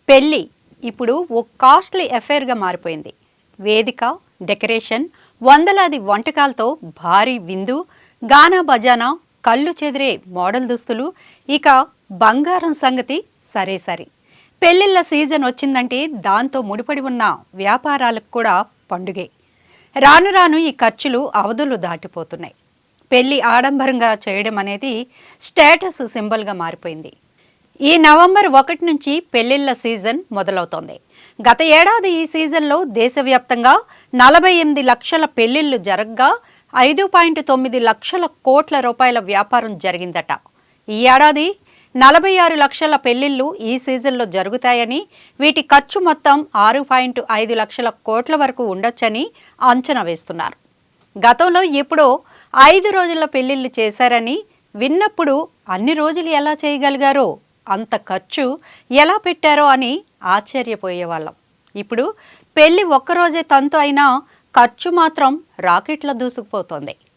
పెళ్ళి ఇప్పుడు ఓ కాస్ట్లీ అఫైర్గా మారిపోయింది. వేదిక, డెకరేషన్, వందలాది వంటకాలతో భారీ విందు, గానా బజానా, కళ్ళు చెదిరే మోడల్ దుస్తులు, ఇక బంగారం సంగతి సరే సరి. పెళ్ళిళ్ళ సీజన్ వచ్చిందంటే దాంతో ముడిపడి ఉన్న వ్యాపారాలకు కూడా పండుగే. రాను రాను ఈ ఖర్చులు అవధులు దాటిపోతున్నాయి. పెళ్లి ఆడంబరంగా చేయడం అనేది స్టేటస్ సింబల్గా మారిపోయింది. ఈ నవంబర్ 1 నుంచి పెళ్లిళ్ల సీజన్ మొదలవుతోంది. గత ఏడాది ఈ సీజన్లో దేశవ్యాప్తంగా 48 లక్షల పెళ్లిళ్లు జరగ్గా 5.9 లక్షల కోట్ల రూపాయల వ్యాపారం జరిగిందట. ఈ ఏడాది 46 లక్షల పెళ్లిళ్లు ఈ సీజన్లో జరుగుతాయని, వీటి ఖర్చు మొత్తం 6.5 లక్షల కోట్ల వరకు ఉండొచ్చని అంచనా వేస్తున్నారు. గతంలో ఎప్పుడో 5 రోజుల పెళ్లిళ్లు చేశారని విన్నప్పుడు అన్ని రోజులు ఎలా చేయగలిగారో, అంత ఖర్చు ఎలా పెట్టారో అని ఆశ్చర్యపోయేవాళ్ళం. ఇప్పుడు పెళ్లి ఒక్కరోజే తంతు అయినా ఖర్చు మాత్రం రాకెట్ల దూసుకుపోతోంది.